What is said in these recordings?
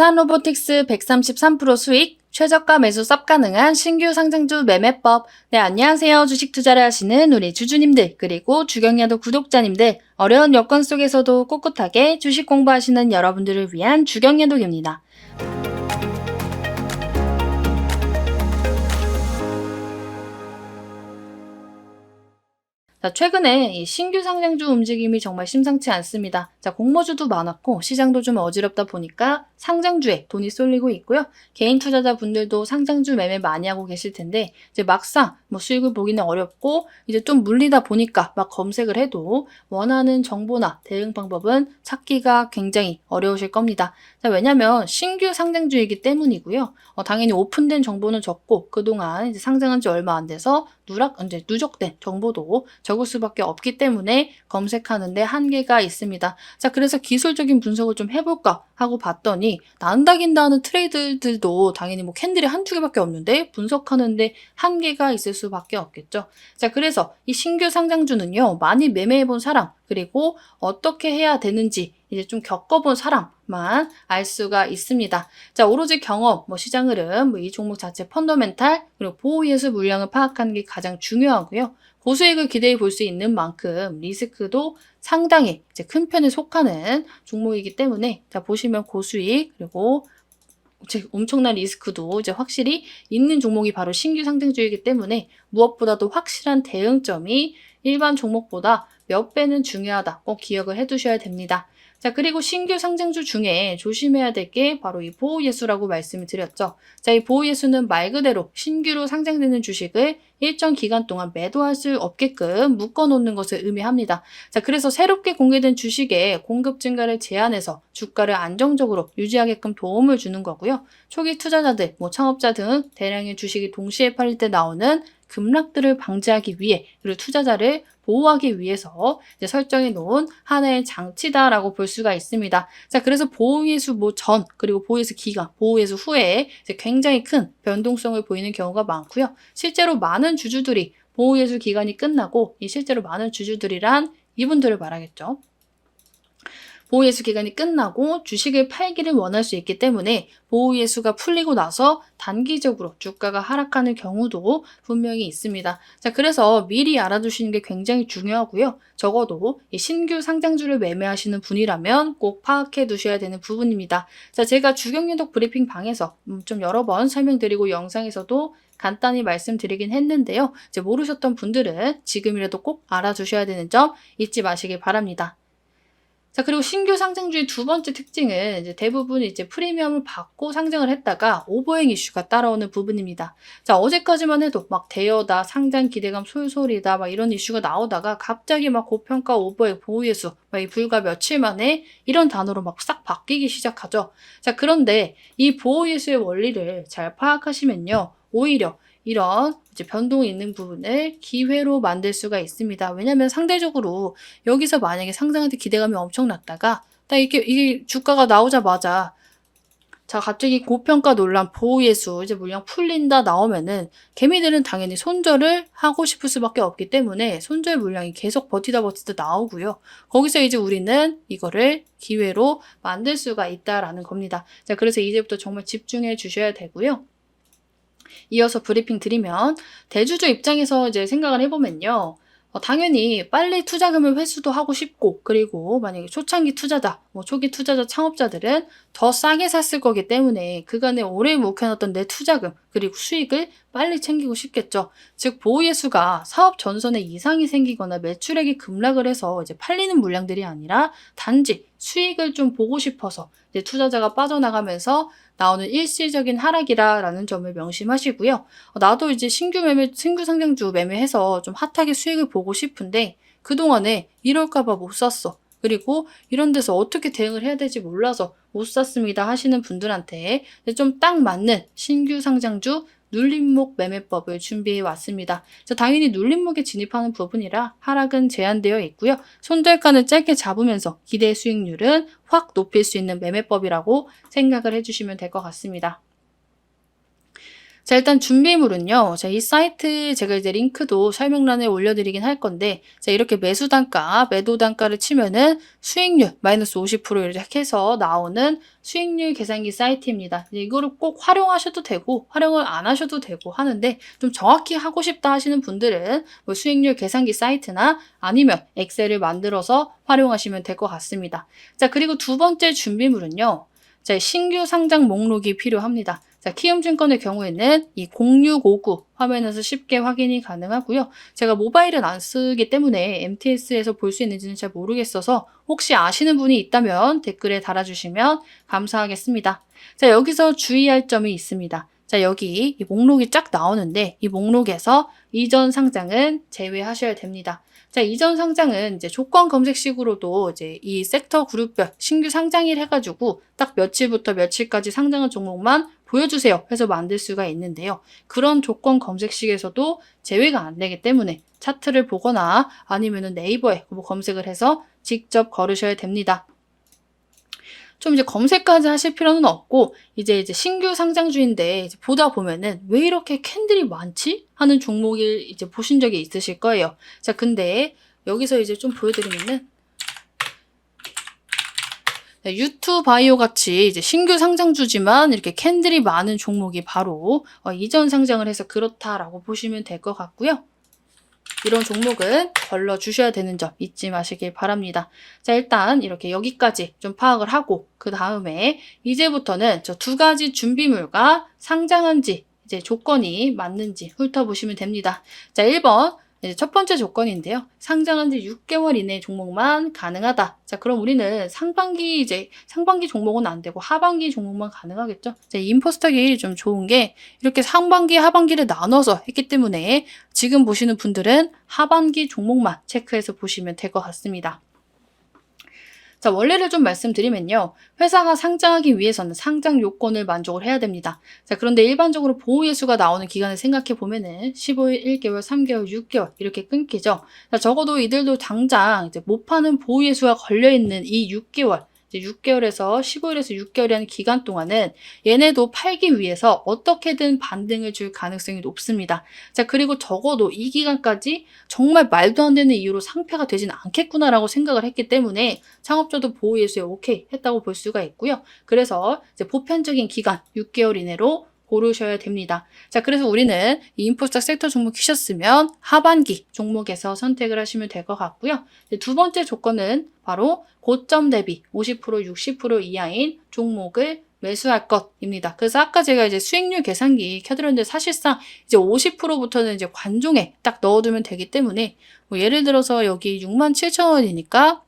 두산로보틱스 133% 수익, 최저가 매수 쌉 가능한 신규 상장주 매매법. 네, 안녕하세요. 주식 투자를 하시는 우리 주주님들, 그리고 주경야도 구독자님들, 어려운 여건 속에서도 꿋꿋하게 주식 공부하시는 여러분들을 위한 주경야독입니다. 자, 최근에 이 신규 상장주 움직임이 정말 심상치 않습니다. 자, 공모주도 많았고 시장도 좀 어지럽다 보니까 상장주에 돈이 쏠리고 있고요. 개인 투자자분들도 상장주 매매 많이 하고 계실 텐데 이제 막상 수익을 보기는 어렵고 이제 좀 물리다 보니까 막 검색을 해도 원하는 정보나 대응 방법은 찾기가 굉장히 어려우실 겁니다. 자, 왜냐면 신규 상장주이기 때문이고요. 당연히 오픈된 정보는 적고 그동안 이제 상장한 지 얼마 안 돼서 이제 누적된 정보도 적을 수밖에 없기 때문에 검색하는데 한계가 있습니다. 자, 그래서 기술적인 분석을 좀 해볼까 하고 봤더니 난다긴다 하는 트레이드들도 당연히 캔들이 한두 개밖에 없는데 분석하는데 한계가 있을 수밖에 없겠죠. 자, 그래서 이 신규 상장주는요, 많이 매매해본 사람, 그리고 어떻게 해야 되는지 이제 좀 겪어본 사람만 알 수가 있습니다. 자, 오로지 경험, 시장 흐름, 이 종목 자체 펀더멘탈, 그리고 보호예수 물량을 파악하는 게 가장 중요하고요. 고수익을 기대해 볼 수 있는 만큼 리스크도 상당히 이제 큰 편에 속하는 종목이기 때문에 자, 보시면 고수익, 그리고 엄청난 리스크도 이제 확실히 있는 종목이 바로 신규 상장주이기 때문에 무엇보다도 확실한 대응점이 일반 종목보다 몇 배는 중요하다. 꼭 기억을 해두셔야 됩니다. 자, 그리고 신규 상장주 중에 조심해야 될 게 바로 이 보호예수라고 말씀을 드렸죠. 자, 이 보호예수는 말 그대로 신규로 상장되는 주식을 일정 기간 동안 매도할 수 없게끔 묶어놓는 것을 의미합니다. 자, 그래서 새롭게 공개된 주식의 공급 증가를 제한해서 주가를 안정적으로 유지하게끔 도움을 주는 거고요. 초기 투자자들, 창업자 등 대량의 주식이 동시에 팔릴 때 나오는 급락들을 방지하기 위해, 그리고 투자자를 보호하기 위해서 이제 설정해 놓은 하나의 장치다라고 볼 수가 있습니다. 자, 그래서 보호예수 전, 그리고 보호예수 기간, 보호예수 후에 이제 굉장히 큰 변동성을 보이는 경우가 많고요. 실제로 많은 주주들이 보호예수 기간이 끝나고 실제로 많은 주주들이란 이분들을 말하겠죠. 보호예수 기간이 끝나고 주식을 팔기를 원할 수 있기 때문에 보호예수가 풀리고 나서 단기적으로 주가가 하락하는 경우도 분명히 있습니다. 자, 그래서 미리 알아두시는 게 굉장히 중요하고요. 적어도 이 신규 상장주를 매매하시는 분이라면 꼭 파악해 두셔야 되는 부분입니다. 자, 제가 주경유독 브리핑 방에서 좀 여러 번 설명드리고 영상에서도 간단히 말씀드리긴 했는데요. 이제 모르셨던 분들은 지금이라도 꼭 알아두셔야 되는 점 잊지 마시길 바랍니다. 자, 그리고 신규 상장주의 두 번째 특징은 이제 대부분 이제 프리미엄을 받고 상장을 했다가 오버행 이슈가 따라오는 부분입니다. 자, 어제까지만 해도 대여다, 상장 기대감 솔솔이다, 이런 이슈가 나오다가 갑자기 고평가 오버행 보호예수, 이 불과 며칠 만에 이런 단어로 싹 바뀌기 시작하죠. 자, 그런데 이 보호예수의 원리를 잘 파악하시면요, 오히려 이런 이제 변동이 있는 부분을 기회로 만들 수가 있습니다. 왜냐하면 상대적으로 여기서 만약에 상장한테 기대감이 엄청 났다가 딱 이게 주가가 나오자마자 자, 갑자기 고평가 논란, 보호예수, 이제 물량 풀린다 나오면은 개미들은 당연히 손절을 하고 싶을 수밖에 없기 때문에 손절 물량이 계속 버티다 나오고요. 거기서 이제 우리는 이거를 기회로 만들 수가 있다라는 겁니다. 자, 그래서 이제부터 정말 집중해 주셔야 되고요. 이어서 브리핑 드리면 대주주 입장에서 이제 생각을 해보면요. 당연히 빨리 투자금을 회수도 하고 싶고, 그리고 만약에 초창기 투자자, 초기 투자자 창업자들은 더 싸게 샀을 거기 때문에 그간에 오래 묵혀놨던 내 투자금, 그리고 수익을 빨리 챙기고 싶겠죠. 즉, 보호예수가 사업 전선에 이상이 생기거나 매출액이 급락을 해서 이제 팔리는 물량들이 아니라 단지 수익을 좀 보고 싶어서 이제 투자자가 빠져나가면서 나오는 일시적인 하락이라는 점을 명심하시고요. 나도 이제 신규 상장주 매매해서 좀 핫하게 수익을 보고 싶은데 그동안에 이럴까봐 못 샀어. 그리고 이런 데서 어떻게 대응을 해야 될지 몰라서 못 샀습니다 하시는 분들한테 좀 딱 맞는 신규 상장주 눌림목 매매법을 준비해 왔습니다. 당연히 눌림목에 진입하는 부분이라 하락은 제한되어 있고요. 손절가는 짧게 잡으면서 기대 수익률은 확 높일 수 있는 매매법이라고 생각을 해주시면 될 것 같습니다. 자, 일단 준비물은요. 자, 이 사이트 제가 이제 링크도 설명란에 올려드리긴 할 건데, 자, 이렇게 매수 단가, 매도 단가를 치면은 수익률 마이너스 50% 이렇게 해서 나오는 수익률 계산기 사이트입니다. 이제 이거를 꼭 활용하셔도 되고, 활용을 안 하셔도 되고 하는데, 좀 정확히 하고 싶다 하시는 분들은 뭐 수익률 계산기 사이트나 아니면 엑셀을 만들어서 활용하시면 될 것 같습니다. 자, 그리고 두 번째 준비물은요. 자, 신규 상장 목록이 필요합니다. 자, 키움증권의 경우에는 이 0659 화면에서 쉽게 확인이 가능하고요. 제가 모바일은 안 쓰기 때문에 MTS에서 볼 수 있는지는 잘 모르겠어서 혹시 아시는 분이 있다면 댓글에 달아주시면 감사하겠습니다. 자, 여기서 주의할 점이 있습니다. 자, 여기 이 목록이 쫙 나오는데 이 목록에서 이전 상장은 제외하셔야 됩니다. 자, 이전 상장은 이제 조건 검색식으로도 이제 이 섹터 그룹별 신규 상장일 해가지고 딱 며칠부터 며칠까지 상장한 종목만 보여주세요 해서 만들 수가 있는데요. 그런 조건 검색식에서도 제외가 안 되기 때문에 차트를 보거나 아니면은 네이버에 뭐 검색을 해서 직접 걸으셔야 됩니다. 좀 이제 검색까지 하실 필요는 없고, 이제 신규 상장주인데 이제 보다 보면은 왜 이렇게 캔들이 많지? 하는 종목을 이제 보신 적이 있으실 거예요. 자, 근데 여기서 이제 좀 보여드리면은, 유투바이오 같이 이제 신규 상장주지만 이렇게 캔들이 많은 종목이 바로 이전 상장을 해서 그렇다라고 보시면 될 것 같고요. 이런 종목은 걸러주셔야 되는 점 잊지 마시길 바랍니다. 자, 일단 이렇게 여기까지 좀 파악을 하고 그 다음에 이제부터는 저 두 가지 준비물과 상장한지 이제 조건이 맞는지 훑어보시면 됩니다. 자, 1번 이제 첫 번째 조건인데요. 상장한 지 6개월 이내 종목만 가능하다. 자, 그럼 우리는 상반기 종목은 안 되고 하반기 종목만 가능하겠죠. 자, 임포스터기 좀 좋은 게 이렇게 상반기, 하반기를 나눠서 했기 때문에 지금 보시는 분들은 하반기 종목만 체크해서 보시면 될 것 같습니다. 자, 원리를 좀 말씀드리면요. 회사가 상장하기 위해서는 상장 요건을 만족을 해야 됩니다. 자, 그런데 일반적으로 보호예수가 나오는 기간을 생각해 보면은 15일, 1개월, 3개월, 6개월 이렇게 끊기죠. 자, 적어도 이들도 당장 이제 못 파는 보호예수가 걸려있는 이 6개월, 이제 6개월에서 15일에서 6개월이라는 기간 동안은 얘네도 팔기 위해서 어떻게든 반등을 줄 가능성이 높습니다. 자, 그리고 적어도 이 기간까지 정말 말도 안 되는 이유로 상폐가 되지는 않겠구나라고 생각을 했기 때문에 창업자도 보호예수에 오케이 했다고 볼 수가 있고요. 그래서 이제 보편적인 기간 6개월 이내로 고르셔야 됩니다. 자, 그래서 우리는 이 인포스타 섹터 종목 키셨으면 하반기 종목에서 선택을 하시면 될 것 같고요. 두 번째 조건은 바로 고점 대비 50%, 60% 이하인 종목을 매수할 것입니다. 그래서 아까 제가 이제 수익률 계산기 켜드렸는데 사실상 이제 50%부터는 이제 관종에 딱 넣어두면 되기 때문에 뭐 예를 들어서 여기 67,000원이니까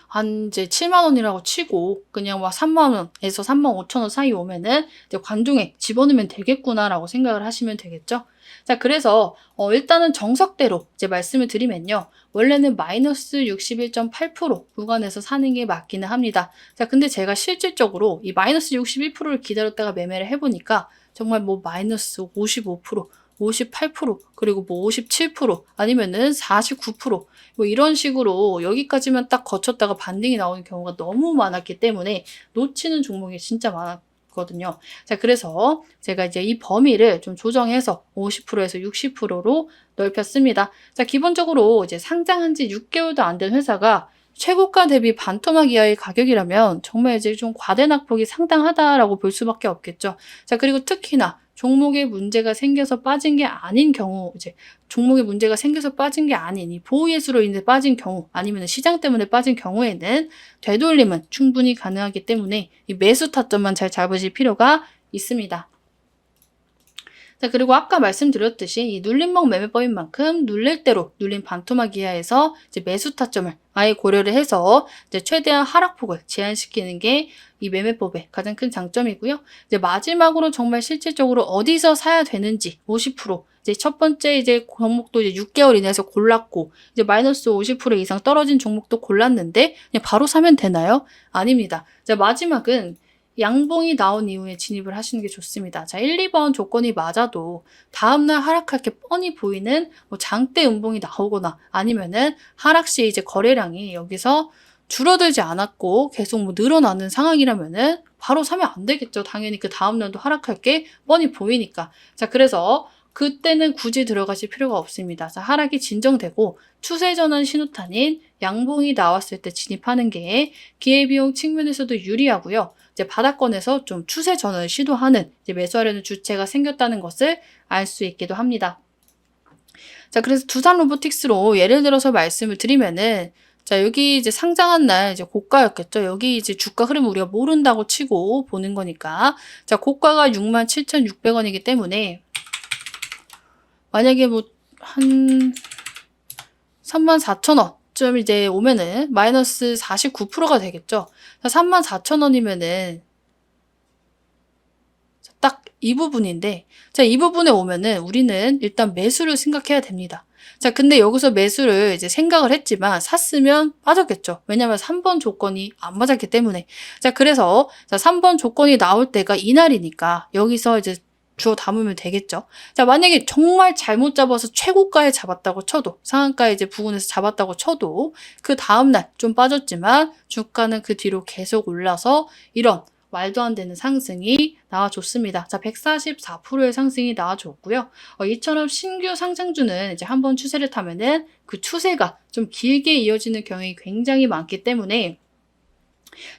한 이제 7만 원이라고 치고 그냥 막 3만 원에서 3만 5천 원 사이 오면은 이제 관종에 집어넣으면 되겠구나라고 생각을 하시면 되겠죠. 자, 그래서 일단은 정석대로 이제 말씀을 드리면요. 원래는 마이너스 61.8% 구간에서 사는 게 맞기는 합니다. 자, 근데 제가 실질적으로 이 마이너스 61%를 기다렸다가 매매를 해보니까 정말 뭐 마이너스 55%, 58%, 그리고 뭐 57%, 아니면은 49%뭐 이런 식으로 여기까지만 딱 거쳤다가 반등이 나오는 경우가 너무 많았기 때문에 놓치는 종목이 진짜 많았거든요. 자, 그래서 제가 이제 이 범위를 좀 조정해서 50%에서 60%로 넓혔습니다. 자, 기본적으로 이제 상장한 지 6개월도 안 된 회사가 최고가 대비 반토막 이하의 가격이라면 정말 이제 좀 과대 낙폭이 상당하다라고 볼 수밖에 없겠죠. 자, 그리고 특히나 종목에 문제가 생겨서 빠진 게 아닌 경우, 이제 종목에 문제가 생겨서 빠진 게 아닌 이 보호예수로 인해 빠진 경우, 아니면 시장 때문에 빠진 경우에는 되돌림은 충분히 가능하기 때문에 이 매수 타점만 잘 잡으실 필요가 있습니다. 자, 그리고 아까 말씀드렸듯이 이 눌림목 매매법인 만큼 눌릴 대로 눌린 반토막 이하에서 이제 매수 타점을 아예 고려를 해서 이제 최대한 하락폭을 제한시키는 게 이 매매법의 가장 큰 장점이고요. 이제 마지막으로 정말 실질적으로 어디서 사야 되는지 50%. 이제 첫 번째 이제 종목도 이제 6개월 이내에서 골랐고 이제 마이너스 50% 이상 떨어진 종목도 골랐는데 그냥 바로 사면 되나요? 아닙니다. 자, 마지막은 양봉이 나온 이후에 진입을 하시는 게 좋습니다. 자, 1, 2번 조건이 맞아도 다음날 하락할 게 뻔히 보이는 뭐 장대 음봉이 나오거나 아니면은 하락 시 이제 거래량이 여기서 줄어들지 않았고 계속 뭐 늘어나는 상황이라면은 바로 사면 안 되겠죠. 당연히 그 다음날도 하락할 게 뻔히 보이니까. 자, 그래서 그때는 굳이 들어가실 필요가 없습니다. 자, 하락이 진정되고 추세 전환 신호탄인 양봉이 나왔을 때 진입하는 게 기회비용 측면에서도 유리하고요. 이제 바닥권에서 좀 추세 전환을 시도하는 이제 매수하려는 주체가 생겼다는 것을 알 수 있기도 합니다. 자, 그래서 두산 로보틱스로 예를 들어서 말씀을 드리면은 자, 여기 이제 상장한 날 이제 고가였겠죠. 여기 이제 주가 흐름을 우리가 모른다고 치고 보는 거니까. 자, 고가가 67,600원이기 때문에 만약에 뭐 한 34,000원쯤 이제 오면은 마이너스 49%가 되겠죠. 34,000원이면은 딱 이 부분인데, 자, 이 부분에 오면은 우리는 일단 매수를 생각해야 됩니다. 자, 근데 여기서 매수를 이제 생각을 했지만 샀으면 빠졌겠죠. 왜냐면 3번 조건이 안 맞았기 때문에. 자, 그래서 자, 3번 조건이 나올 때가 이날이니까 여기서 이제 주워 담으면 되겠죠. 자, 만약에 정말 잘못 잡아서 최고가에 잡았다고 쳐도, 상한가에 이제 부근에서 잡았다고 쳐도 그 다음날 좀 빠졌지만 주가는 그 뒤로 계속 올라서 이런 말도 안 되는 상승이 나와줬습니다. 자, 144%의 상승이 나와줬고요. 이처럼 신규 상장주는 이제 한번 추세를 타면은 그 추세가 좀 길게 이어지는 경향이 굉장히 많기 때문에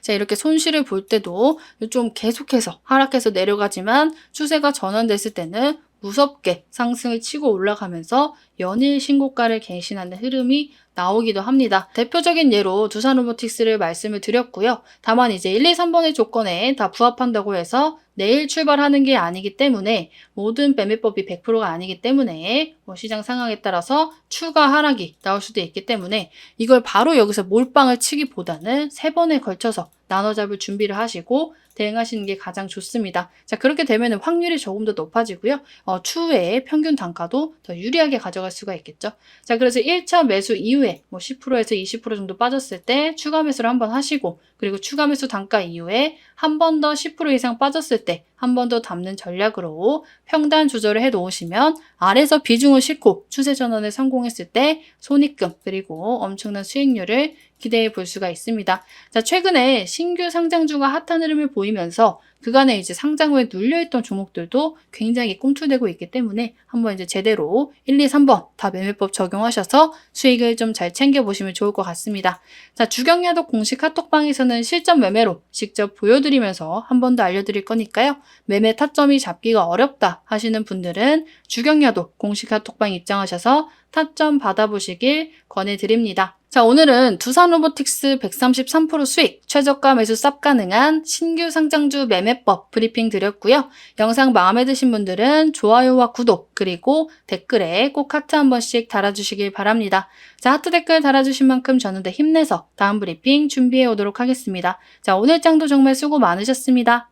자, 이렇게 손실을 볼 때도 좀 계속해서 하락해서 내려가지만 추세가 전환됐을 때는 무섭게 상승을 치고 올라가면서 연일 신고가를 갱신하는 흐름이 나오기도 합니다. 대표적인 예로 두산 로보틱스를 말씀을 드렸고요. 다만 이제 1, 2, 3번의 조건에 다 부합한다고 해서 내일 출발하는 게 아니기 때문에 모든 매매법이 100%가 아니기 때문에 뭐 시장 상황에 따라서 추가 하락이 나올 수도 있기 때문에 이걸 바로 여기서 몰빵을 치기보다는 3번에 걸쳐서 나눠 잡을 준비를 하시고 대응하시는 게 가장 좋습니다. 자, 그렇게 되면 확률이 조금 더 높아지고요. 추후에 평균 단가도 더 유리하게 가져갈 수가 있겠죠. 자, 그래서 1차 매수 이후에 뭐 10%에서 20% 정도 빠졌을 때 추가 매수를 한번 하시고 그리고 추가 매수 단가 이후에 한 번 더 10% 이상 빠졌을 때 한 번 더 담는 전략으로 평단 조절을 해 놓으시면 아래서 비중을 싣고 추세 전환에 성공했을 때 손익금 그리고 엄청난 수익률을 기대해 볼 수가 있습니다. 자, 최근에 신규 상장주가 핫한 흐름을 보이면서 그간에 이제 상장 후에 눌려있던 종목들도 굉장히 꿈틀대고 있기 때문에 한번 이제 제대로 1, 2, 3번 다 매매법 적용하셔서 수익을 좀 잘 챙겨보시면 좋을 것 같습니다. 자, 주경야독 공식 카톡방에서는 실전 매매로 직접 보여드리면서 한 번 더 알려드릴 거니까요. 매매 타점이 잡기가 어렵다 하시는 분들은 주경야독 공식 카톡방 입장하셔서 타점 받아보시길 권해드립니다. 자, 오늘은 두산 로보틱스 133% 수익, 최저가 매수 쌉 가능한 신규 상장주 매매법 브리핑 드렸고요. 영상 마음에 드신 분들은 좋아요와 구독, 그리고 댓글에 꼭 하트 한 번씩 달아주시길 바랍니다. 자, 하트 댓글 달아주신 만큼 저는 더 힘내서 다음 브리핑 준비해 오도록 하겠습니다. 자, 오늘 장도 정말 수고 많으셨습니다.